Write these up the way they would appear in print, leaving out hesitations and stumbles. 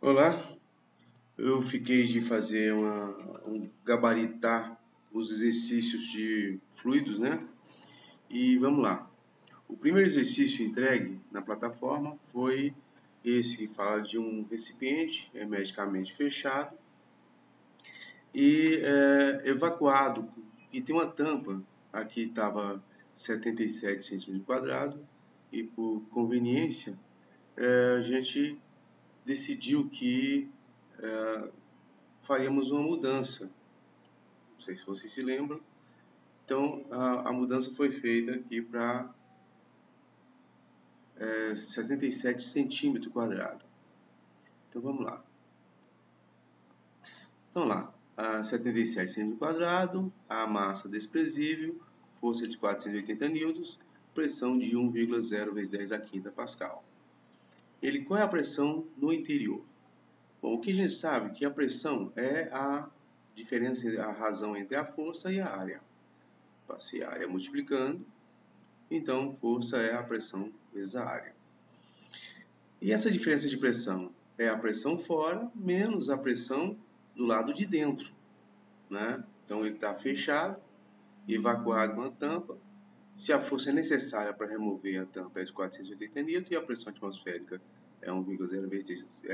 Olá, eu fiquei de fazer gabaritar os exercícios de fluidos, né? E vamos lá. O primeiro exercício entregue na plataforma foi esse que fala de um recipiente hermeticamente fechado e evacuado, e tem uma tampa. Aqui estava 77 centímetros quadrados e por conveniência a gente decidiu que faríamos uma mudança. Não sei se vocês se lembram. Então, a mudança foi feita aqui para 77 centímetros quadrados. Então, vamos lá. Então, lá, 77 centímetros quadrados, a massa desprezível, força de 480 newtons, pressão de 1,0 vezes 10 a quinta pascal. Qual é a pressão no interior? Bom, o que a gente sabe é que a pressão é a diferença, a razão entre a força e a área. Passei a área multiplicando, então força é a pressão vezes a área. E essa diferença de pressão é a pressão fora menos a pressão do lado de dentro, né? Então ele está fechado, evacuado com a tampa. Se a força necessária para remover a tampa é de 480 N e a pressão atmosférica é 1,0 vezes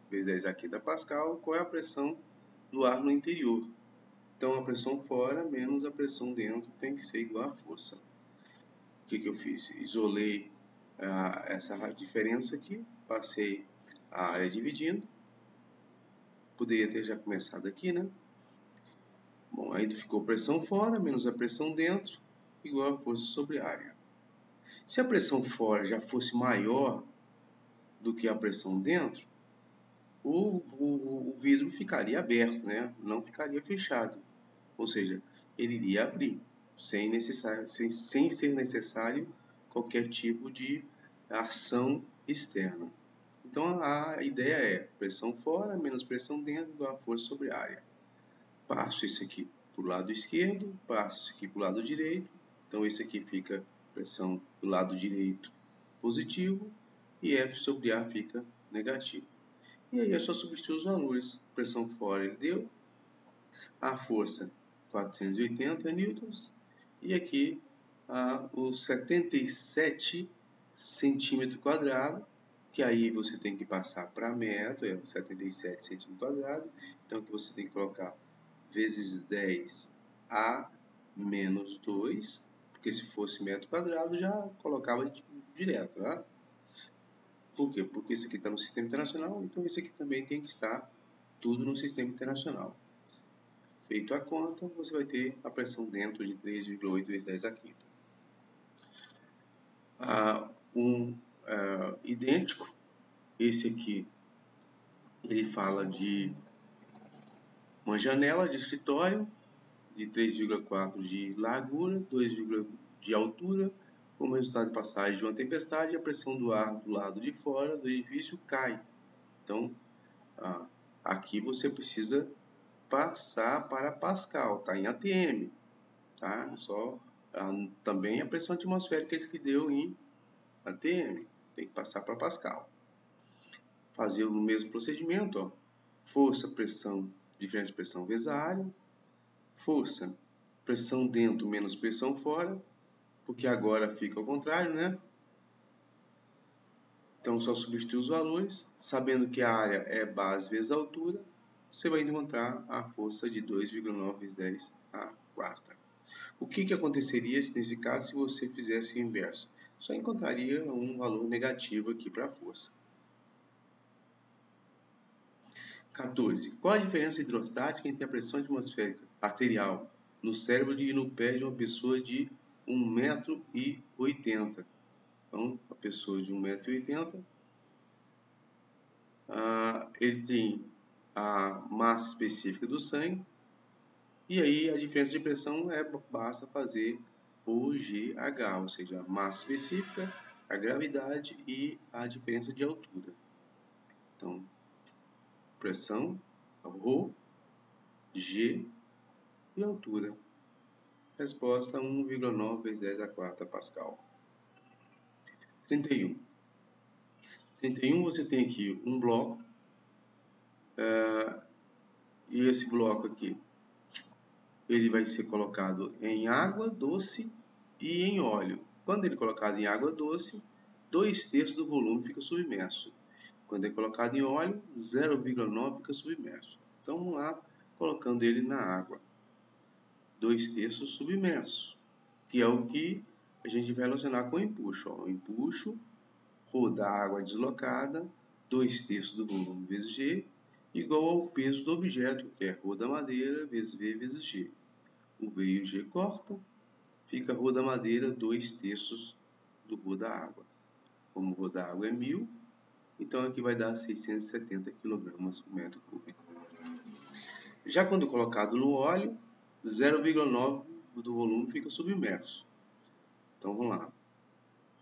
10 a quinta pascal, qual é a pressão do ar no interior? Então a pressão fora menos a pressão dentro tem que ser igual à força. O que eu fiz? Isolei essa diferença aqui, passei a área dividindo. Poderia ter já começado aqui, né? Bom, aí ficou pressão fora menos a pressão dentro, igual a força sobre a área. Se a pressão fora já fosse maior do que a pressão dentro, o vidro ficaria aberto, né? Não ficaria fechado. Ou seja, ele iria abrir, sem ser necessário qualquer tipo de ação externa. Então a ideia é pressão fora menos pressão dentro igual a força sobre a área. Passo isso aqui para o lado esquerdo, passo isso aqui para o lado direito. Então esse aqui fica pressão do lado direito positivo e F sobre A fica negativo. E aí é só substituir os valores. Pressão fora ele deu, a força 480 newtons e aqui os 77 centímetros quadrados, que aí você tem que passar para metro, é 77 centímetros quadrados, então que você tem que colocar vezes 10 a menos 2, porque se fosse metro quadrado já colocava direto, tá? Por quê? Porque isso aqui está no sistema internacional, então esse aqui também tem que estar tudo no sistema internacional. Feito a conta, você vai ter a pressão dentro de 3,8 vezes 10 a quinta. Idêntico, esse aqui, ele fala de uma janela de escritório de 3,4 de largura, 2, de altura. Como resultado de passagem de uma tempestade, a pressão do ar do lado de fora do edifício cai. Então, aqui você precisa passar para Pascal, tá? Em ATM, tá? Também a pressão atmosférica que deu em ATM, tem que passar para Pascal. Fazer o mesmo procedimento, ó. Força, pressão, diferença de pressão vezes a área. Força, pressão dentro menos pressão fora, porque agora fica ao contrário, né? Então, só substituir os valores, sabendo que a área é base vezes a altura, você vai encontrar a força de 2,9 vezes 10 a quarta. O que aconteceria nesse caso se você fizesse o inverso? Só encontraria um valor negativo aqui para a força. 14. Qual a diferença hidrostática entre a pressão atmosférica arterial no cérebro e no pé de uma pessoa de 1,80 m? Então, a pessoa de 1,80 m, ele tem a massa específica do sangue, e aí a diferença de pressão basta fazer o GH, ou seja, a massa específica, a gravidade e a diferença de altura. Então, pressão, ρ, G e altura. Resposta 1,9 vezes 10 a quarta pascal. 31. 31 você tem aqui um bloco E esse bloco aqui, ele vai ser colocado em água doce e em óleo. Quando ele é colocado em água doce, 2/3 do volume fica submerso. Quando é colocado em óleo, 0,9 fica submerso. Então vamos lá, colocando ele na água. 2/3 submerso, que é o que a gente vai relacionar com o empuxo. O empuxo, rho da água deslocada, 2/3 do volume vezes G, igual ao peso do objeto, que é rho da madeira vezes V vezes G. O V e o G cortam, fica rho da madeira 2/3 do rho da água. Como o rho da água é 1000, então aqui vai dar 670 kg por metro cúbico. Já quando colocado no óleo, 0,9 do volume fica submerso. Então vamos lá.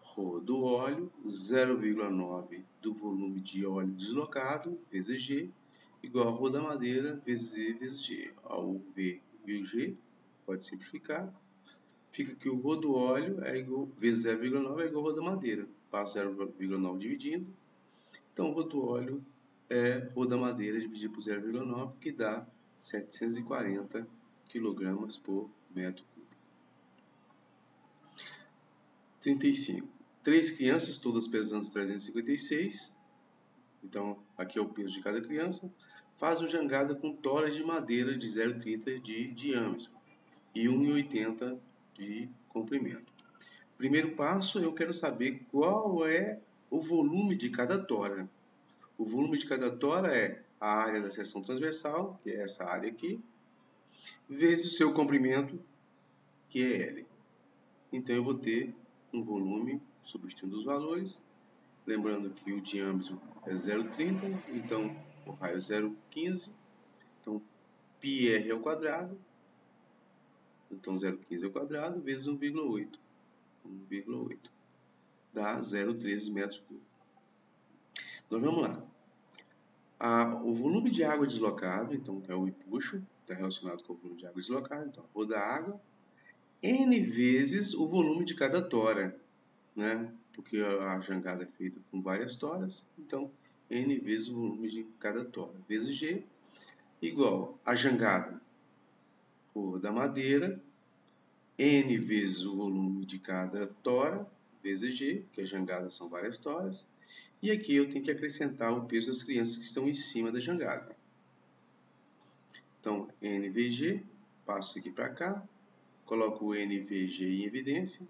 Rho do óleo, 0,9 do volume de óleo deslocado, vezes G, igual a rho da madeira, vezes V, vezes G. O V e o G, pode simplificar. Fica que o rho do óleo é igual, vezes 0,9 é igual ao rho da madeira. Passa 0,9 dividindo. Então, o rho do óleo é rho da madeira dividido por 0,9, que dá 740 kg por metro cúbico. 35. 3 crianças, todas pesando 356. Então, aqui é o peso de cada criança. Faz uma jangada com toras de madeira de 0,30 de diâmetro e 1,80 de comprimento. Primeiro passo, eu quero saber qual é o volume de cada tora. O volume de cada tora é a área da seção transversal, que é essa área aqui, vezes o seu comprimento, que é L. Então, eu vou ter um volume, substituindo os valores, lembrando que o diâmetro é 0,30, então o raio é 0,15, então πr ao quadrado, então 0,15 ao quadrado, vezes 1,8, 1,8, dá 0,13 metros cúbicos. Nós vamos lá. O volume de água deslocado, então é o empuxo, está relacionado com o volume de água deslocado, então rho da água, N vezes o volume de cada tora, né? Porque a jangada é feita com várias toras, então N vezes o volume de cada tora, vezes G, igual a jangada, rho da madeira, N vezes o volume de cada tora, vezes G, que a jangada são várias toras, e aqui eu tenho que acrescentar o peso das crianças que estão em cima da jangada. Então, NVG, passo aqui para cá, coloco o NVG em evidência,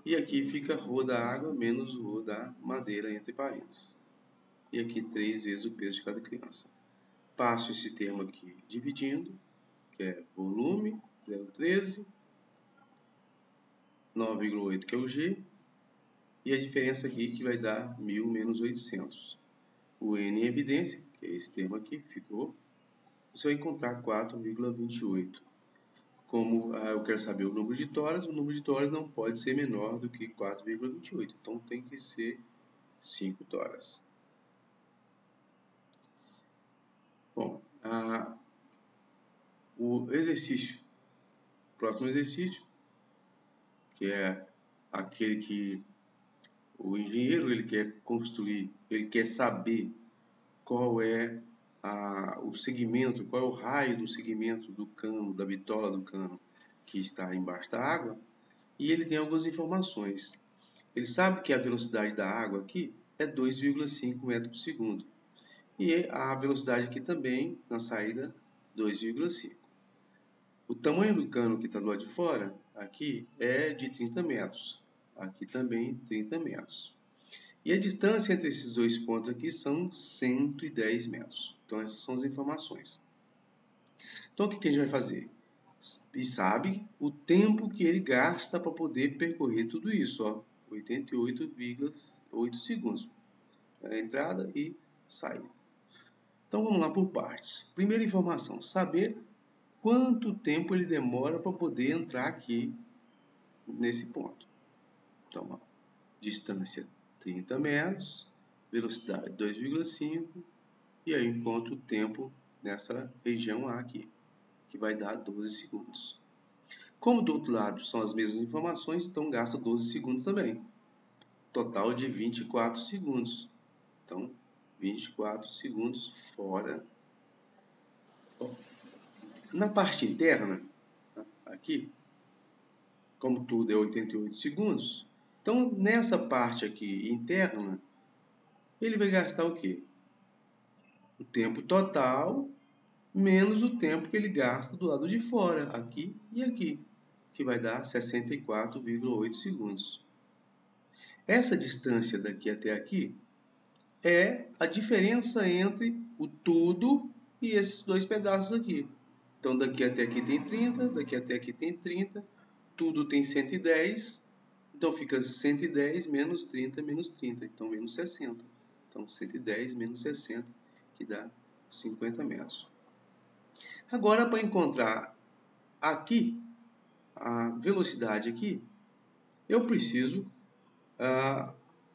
e aqui fica rho da água menos rho da madeira entre parênteses. E aqui 3 vezes o peso de cada criança. Passo esse termo aqui dividindo, que é volume, 0,13, 9,8 que é o G, e a diferença aqui que vai dar 1000 menos 800. O N em evidência, que é esse termo aqui, ficou, você vai encontrar 4,28. Como eu quero saber o número de toras não pode ser menor do que 4,28. Então tem que ser 5 toras. Bom, o próximo exercício, que é aquele que o engenheiro ele quer construir, ele quer saber qual é o segmento, qual é o raio do segmento do cano, da bitola do cano que está embaixo da água, e ele tem algumas informações. Ele sabe que a velocidade da água aqui é 2,5 metros por segundo, e a velocidade aqui também, na saída, 2,5. O tamanho do cano que está do lado de fora, aqui, é de 30 metros. Aqui também 30 metros. E a distância entre esses dois pontos aqui são 110 metros. Então, essas são as informações. Então, o que a gente vai fazer? E sabe o tempo que ele gasta para poder percorrer tudo isso, 88,8 segundos. A entrada e saída. Então, vamos lá por partes. Primeira informação, saber quanto tempo ele demora para poder entrar aqui nesse ponto. Então, distância 30 metros, velocidade 2,5, e aí eu encontro o tempo nessa região A aqui, que vai dar 12 segundos. Como do outro lado são as mesmas informações, então gasta 12 segundos também. Total de 24 segundos. Então, 24 segundos fora. Na parte interna, aqui, como tudo é 88 segundos, então nessa parte aqui interna, ele vai gastar o quê? O tempo total menos o tempo que ele gasta do lado de fora, aqui e aqui, que vai dar 64,8 segundos. Essa distância daqui até aqui é a diferença entre o tudo e esses dois pedaços aqui. Então, daqui até aqui tem 30, daqui até aqui tem 30, tudo tem 110, então fica 110 menos 30 menos 30, então menos 60. Então, 110 menos 60, que dá 50 metros. Agora, para encontrar aqui, a velocidade aqui, eu preciso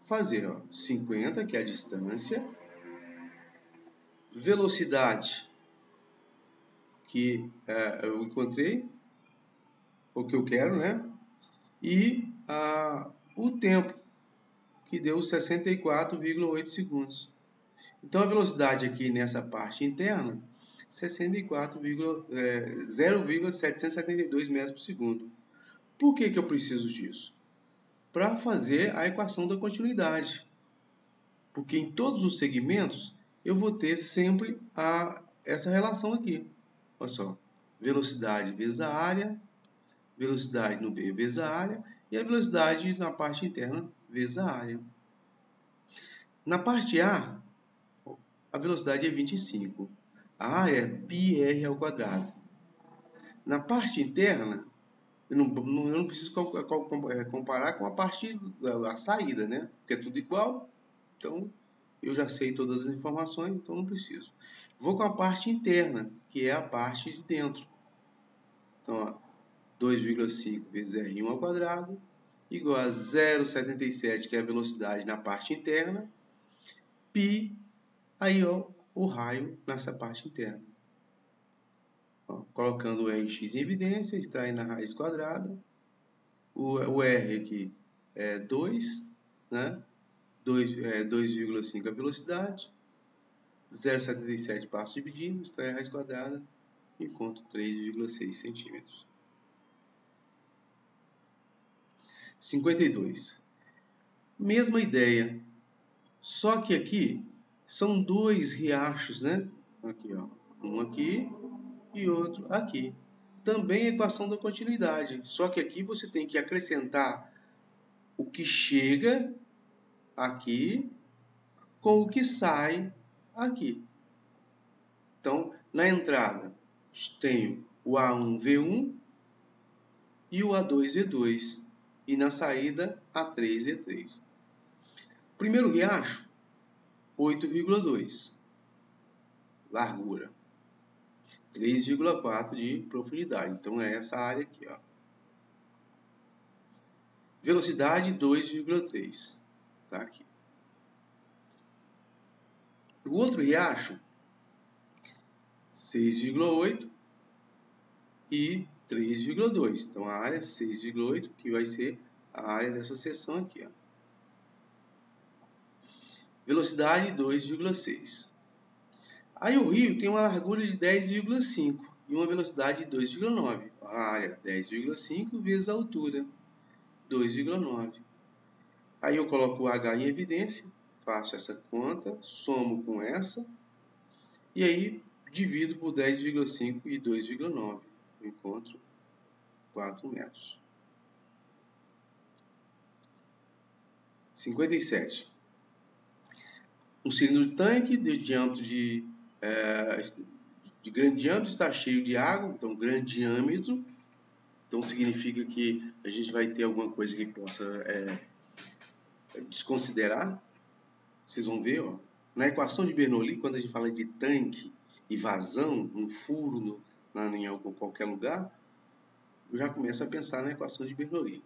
fazer 50, que é a distância, velocidade, que eu encontrei, o que eu quero, né? E o tempo, que deu 64,8 segundos. Então, a velocidade aqui nessa parte interna, 0,772 metros por segundo. Por que eu preciso disso? Para fazer a equação da continuidade. Porque em todos os segmentos, eu vou ter sempre essa relação aqui. Olha só, velocidade vezes a área, velocidade no B vezes a área, e a velocidade na parte interna vezes a área. Na parte A, a velocidade é 25. A área é πr ao quadrado. Na parte interna, eu não preciso comparar com a parte da saída, né? Porque é tudo igual. Então, eu já sei todas as informações, então não preciso. Vou com a parte interna, que é a parte de dentro. Então, 2,5 vezes R1 ao quadrado, igual a 0,77, que é a velocidade na parte interna, π, aí o raio nessa parte interna. Colocando o Rx em evidência, extraindo a raiz quadrada, o R aqui é 2, né? 2,5 a velocidade, 0,77 passo dividindo, extrai a raiz quadrada, encontro 3,6 centímetros. 52. Mesma ideia, só que aqui são dois riachos, né? Aqui, ó, um aqui e outro aqui. Também a equação da continuidade, só que aqui você tem que acrescentar o que chega aqui com o que sai aqui. Então, na entrada, tenho o A1V1 e o A2V2. E na saída, A3V3. Primeiro riacho, 8,2. Largura. 3,4 de profundidade. Então, é essa área aqui, ó. Velocidade, 2,3. Tá aqui. O outro riacho, 6,8 e 3,2. Então, a área 6,8, que vai ser a área dessa seção aqui, ó. Velocidade, 2,6. Aí o rio tem uma largura de 10,5 e uma velocidade de 2,9. A área, 10,5 vezes a altura, 2,9. Aí eu coloco o H em evidência, faço essa conta, somo com essa, e aí divido por 10,5 e 2,9. Eu encontro 4 metros. 57. Um cilindro tanque de diâmetro de grande diâmetro está cheio de água, então grande diâmetro. Então significa que a gente vai ter alguma coisa que possa desconsiderar. Vocês vão ver, ó, na equação de Bernoulli, quando a gente fala de tanque e vazão, um furo em qualquer lugar, eu já começo a pensar na equação de Bernoulli.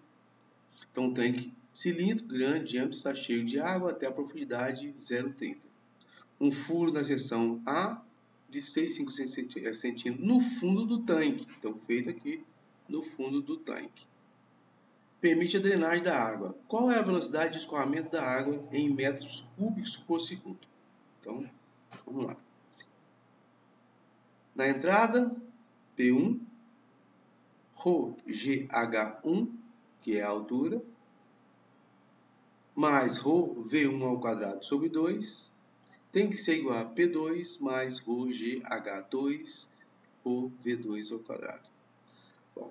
Então, um tanque cilíndrico, grande, diâmetro, está cheio de água até a profundidade 0,30. Um furo na seção A de 6,5 centímetros no fundo do tanque. Então, feito aqui no fundo do tanque. Permite a drenagem da água. Qual é a velocidade de escoamento da água em metros cúbicos por segundo? Então, vamos lá. Na entrada, P1, ρgh1, que é a altura, mais ρv1 sobre 2, tem que ser igual a P2 mais ρgh2, ρv2. Bom,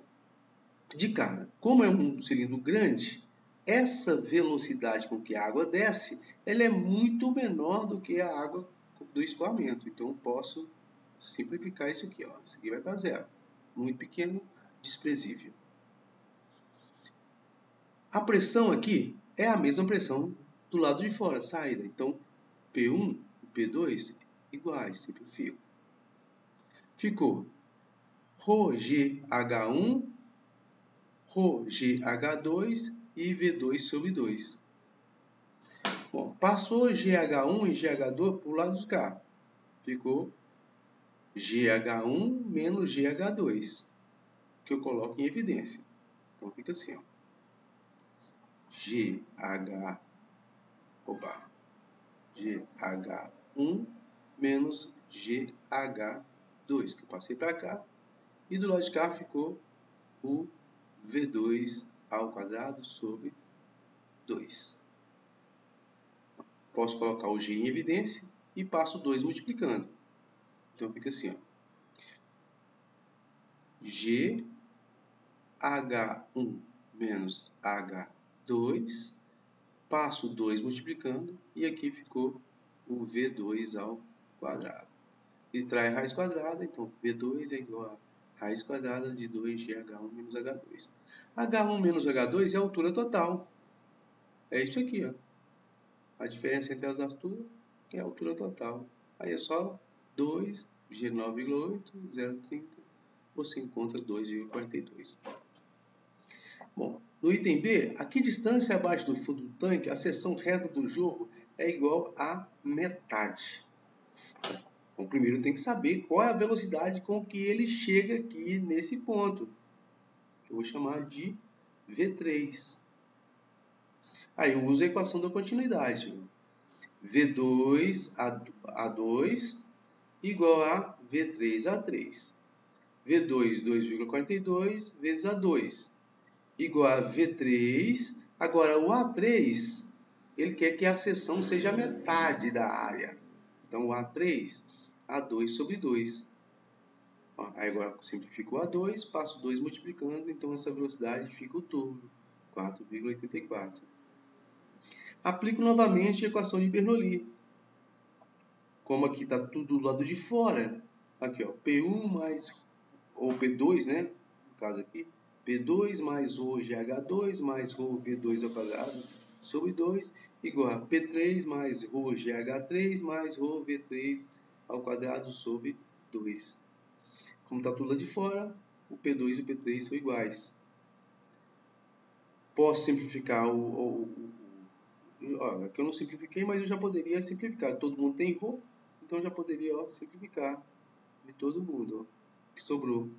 de cara, como é um cilindro grande, essa velocidade com que a água desce, ela é muito menor do que a água do escoamento. Então, eu posso simplificar isso aqui. Ó. Isso aqui vai para zero. Muito pequeno, desprezível. A pressão aqui é a mesma pressão do lado de fora, saída. Então, P1 e P2 iguais, simplifico. Ficou ρgh1, ρgh2 e V2 sobre 2. Bom, passou GH1 e GH2 para o lado de cá. Ficou GH1 menos GH2, que eu coloco em evidência. Então, fica assim, ó. GH1 menos GH2, que eu passei para cá. E do lado de cá ficou o V2 ao quadrado sobre 2. Posso colocar o G em evidência e passo 2 multiplicando. Então, fica assim, ó. GH1 menos H2, passo 2 multiplicando, e aqui ficou o V2 ao quadrado. Extrai a raiz quadrada, então V2 é igual a raiz quadrada de 2GH1 menos H2. H1 menos H2 é a altura total. É isso aqui, ó. A diferença entre as alturas é a altura total. Aí é só 2, G9,8, 0,30, você encontra 2,42. Bom, no item B, a que distância abaixo do fundo do tanque a seção reta do jorro é igual a metade? Bom, primeiro tem que saber qual é a velocidade com que ele chega aqui nesse ponto, que eu vou chamar de V3. Aí eu uso a equação da continuidade. V2A2 igual a V3A3. V2, 2,42 vezes A2 igual a V3. Agora, o A3, ele quer que a seção seja a metade da área. Então, o A3, A2 sobre 2. Aí agora simplifico o A2, passo 2 multiplicando, então essa velocidade fica o dobro, 4,84. Aplico novamente a equação de Bernoulli. Como aqui está tudo do lado de fora, aqui ó, P1 mais, ou P2, né? No caso aqui, P2 mais ρgh2 mais ρv2 ao quadrado sobre 2 igual a P3 mais ρgh3 mais ρv3 ao quadrado sobre 2. Como está tudo lá de fora, o P2 e o P3 são iguais. Posso simplificar olha, aqui eu não simplifiquei, mas eu já poderia simplificar. Todo mundo tem ρ, então eu já poderia simplificar de todo mundo. Ó, que sobrou.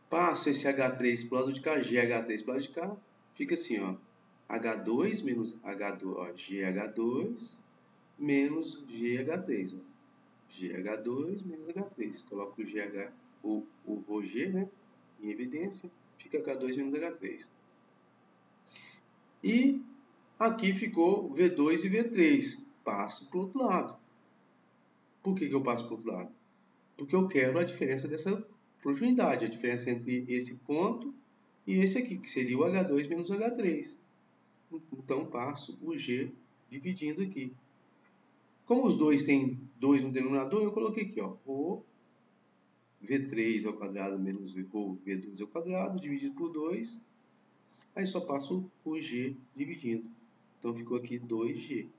Passo esse H3 para o lado de cá, GH3 para o lado de cá, fica assim, ó, H2 menos H2, ó, GH2 menos GH3. Ó. GH2 menos H3. Coloco o GH, o ρg, né, em evidência, fica H2 menos H3. E aqui ficou V2 e V3. Passo para o outro lado. Por que eu passo para o outro lado? Porque eu quero a diferença dessa profundidade, a diferença entre esse ponto e esse aqui, que seria o H2 menos o H3. Então, passo o G dividindo aqui. Como os dois têm 2 no denominador, eu coloquei aqui, ó, ρ V3 ao quadrado menos ρ V2 ao quadrado, dividido por 2. Aí só passo o G dividindo. Então, ficou aqui 2G.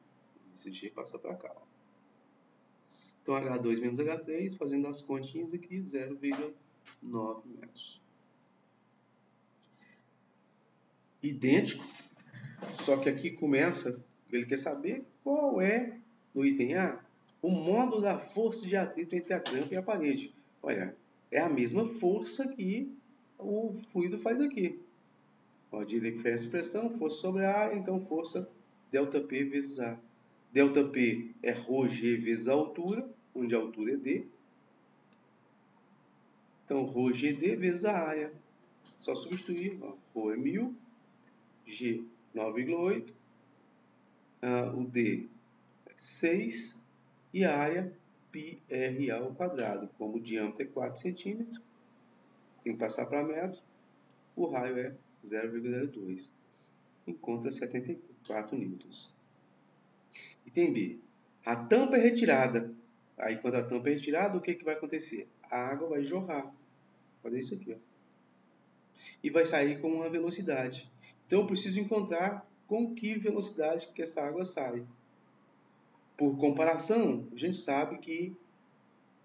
Esse G passa para cá. Ó. Então, H2 menos H3, fazendo as continhas aqui, 0,9 metros. Idêntico, só que aqui começa, ele quer saber qual é, no item A, o módulo da força de atrito entre a tampa e a parede. Olha, é a mesma força que o fluido faz aqui. Ó, de diferença de pressão, força sobre a área, então força ΔP vezes A. ΔP é ρg vezes a altura, onde a altura é d. Então, ρgd vezes a área. Só substituir, ó, ρ é 1000, g 9,8, o d é 6 e a área πr ao quadrado. Como o diâmetro é 4 centímetros, tem que passar para metros, o raio é 0,02. Encontra 74 newtons. Item B. A tampa é retirada. Aí, quando a tampa é retirada, o que vai acontecer? A água vai jorrar. Olha isso aqui, ó. E vai sair com uma velocidade. Então, eu preciso encontrar com que velocidade que essa água sai. Por comparação, a gente sabe que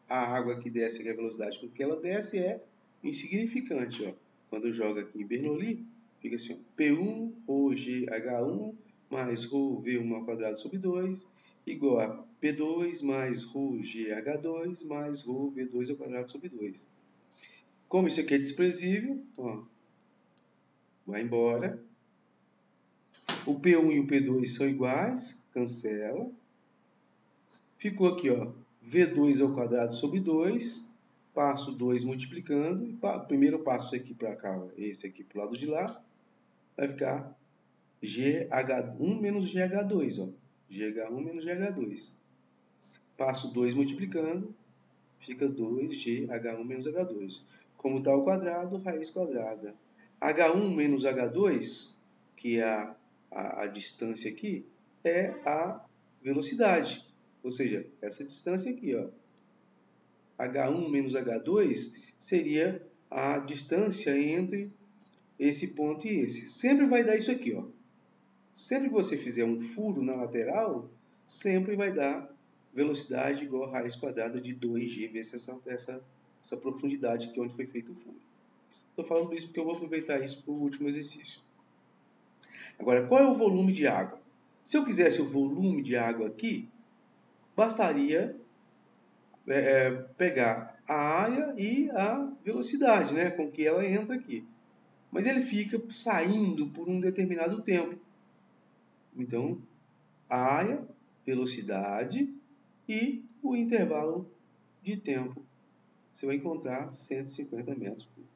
a água que desce aqui, a velocidade com que ela desce é insignificante. Ó. Quando joga aqui em Bernoulli, fica assim, ó, P1 ρg H1 mais ρ V1 ao quadrado sobre 2 igual a P2 mais ρg H2 mais ρ V2 ao quadrado sobre 2. Como isso aqui é desprezível, ó, vai embora. O P1 e o P2 são iguais, cancela. Ficou aqui, ó, V2 ao quadrado sobre 2, passo 2 multiplicando, primeiro eu passo esse aqui para cá, esse aqui para o lado de lá, vai ficar GH1 menos GH2, ó, GH1 menos GH2. Passo 2 multiplicando, fica 2GH1 menos H2. Como está ao quadrado, raiz quadrada. H1 menos H2, que é a distância aqui, é a velocidade. Ou seja, essa distância aqui, ó, H1 menos H2 seria a distância entre esse ponto e esse. Sempre vai dar isso aqui, ó. Sempre que você fizer um furo na lateral, sempre vai dar velocidade igual a raiz quadrada de 2g vezes essa profundidade aqui onde foi feito o furo. Estou falando isso porque eu vou aproveitar isso para o último exercício. Agora, qual é o volume de água? Se eu quisesse o volume de água aqui, bastaria pegar a área e a velocidade, né, com que ela entra aqui. Mas ele fica saindo por um determinado tempo. Então, área, velocidade e o intervalo de tempo. Você vai encontrar 150 metros cúbicos.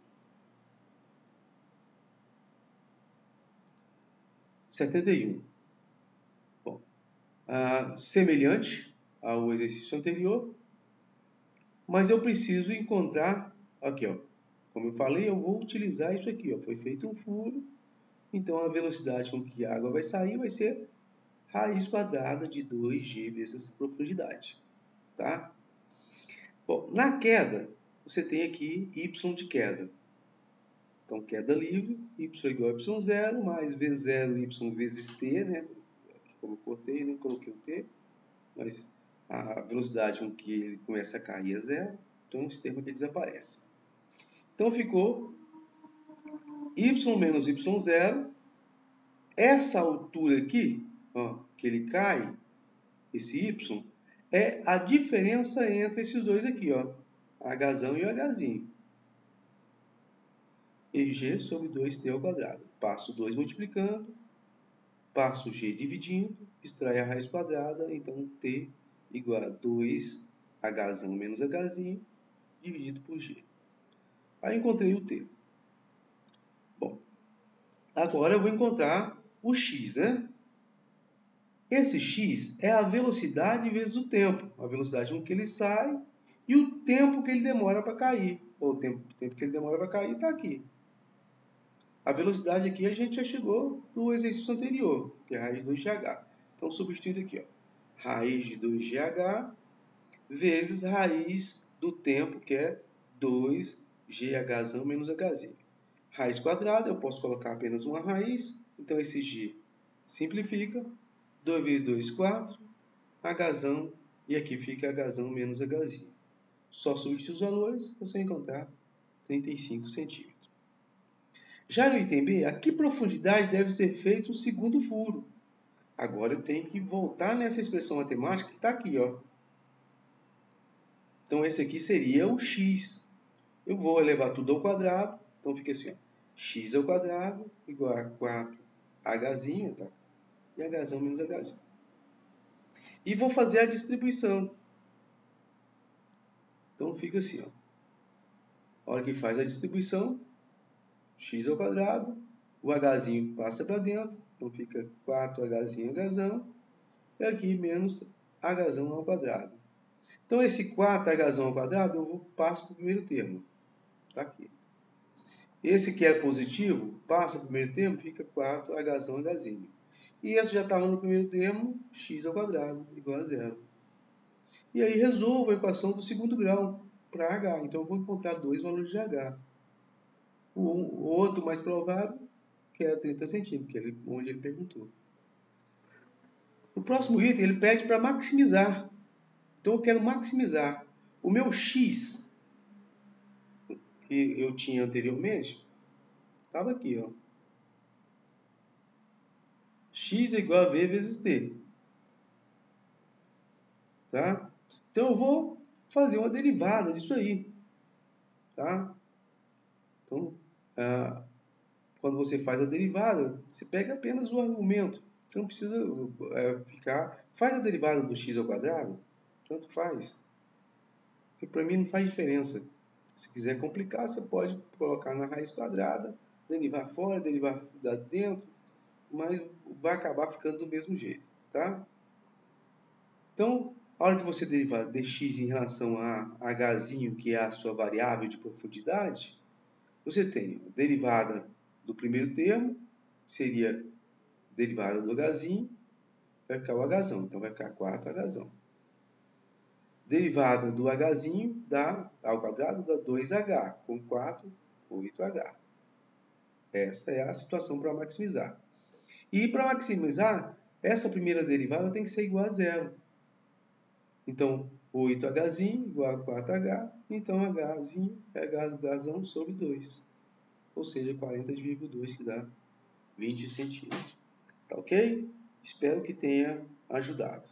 71. Bom, semelhante ao exercício anterior, mas eu preciso encontrar, aqui, ó, como eu falei, eu vou utilizar isso aqui, ó, foi feito um furo, então a velocidade com que a água vai sair vai ser raiz quadrada de 2g vezes essa profundidade, tá? Bom, na queda, você tem aqui y de queda. Então, queda livre, y igual a y0, mais v0, y vezes t, né? Aqui como eu cortei, nem coloquei o t, mas a velocidade com que ele começa a cair é zero, então esse termo aqui desaparece. Então, ficou y menos y0, essa altura aqui, ó, que ele cai, esse y, é a diferença entre esses dois aqui, ó, Hzão e o Hzinho. E g sobre 2t ao quadrado. Passo 2 multiplicando, passo g dividindo, extrai a raiz quadrada, então t igual a 2Hzão menos Hzinho, dividido por g. Aí encontrei o t. Bom, agora eu vou encontrar o x, né? Esse x é a velocidade vezes o tempo. A velocidade com que ele sai e o tempo que ele demora para cair. Ou o tempo que ele demora para cair está aqui. A velocidade aqui a gente já chegou no exercício anterior, que é a raiz de 2gh. Então, substituindo aqui, ó, raiz de 2gh vezes raiz do tempo, que é 2GHzão menos Hzinho. Raiz quadrada, eu posso colocar apenas uma raiz. Então, esse g simplifica. 2 vezes 2, 4. Hzão, e aqui fica Hzão menos Hzinho. Só substituir os valores, você vai encontrar 35 centímetros. Já no item B, a que profundidade deve ser feito o segundo furo? Agora eu tenho que voltar nessa expressão matemática que está aqui, ó. Então, esse aqui seria o x. Eu vou elevar tudo ao quadrado, então fica assim, ó, x ao quadrado igual a 4Hzinho, tá? E Hzão menos Hzinho. E vou fazer a distribuição. Então fica assim, ó. A hora que faz a distribuição, x ao quadrado, o hzinho passa para dentro, então fica 4hzinho hzão, e aqui menos hzão ao quadrado. Então esse 4hzão ao quadrado eu passo para o primeiro termo. Está aqui. Esse que é positivo, passa para o primeiro termo, fica 4hzão hzinho. E esse já estava no primeiro termo, x ao quadrado, igual a zero. E aí resolvo a equação do segundo grau para h. Então eu vou encontrar dois valores de h. O outro mais provável, que era 30 centímetros, que é onde ele perguntou. No próximo item, ele pede para maximizar. Então eu quero maximizar. O meu x, que eu tinha anteriormente, estava aqui, ó. X é igual a v vezes t. Tá? Então eu vou fazer uma derivada disso aí. Tá? Então, quando você faz a derivada, você pega apenas o argumento. Você não precisa ficar... Faz a derivada do x ao quadrado, tanto faz. Porque para mim não faz diferença. Se quiser complicar, você pode colocar na raiz quadrada, derivar fora, derivar dentro, mas vai acabar ficando do mesmo jeito. Tá? Então, a hora que você derivar dx em relação a hzinho, que é a sua variável de profundidade, você tem a derivada do primeiro termo, seria derivada do hzinho, vai ficar o hzão, então vai ficar 4hzão. Derivada do hzinho ao quadrado dá 2h, com 4, 8h. Essa é a situação para maximizar. E para maximizar, essa primeira derivada tem que ser igual a zero. Então, 8hzinho igual a 4h, então hzinho é hzão sobre 2. Ou seja, 40,2, que dá 20 centímetros. Tá ok? Espero que tenha ajudado.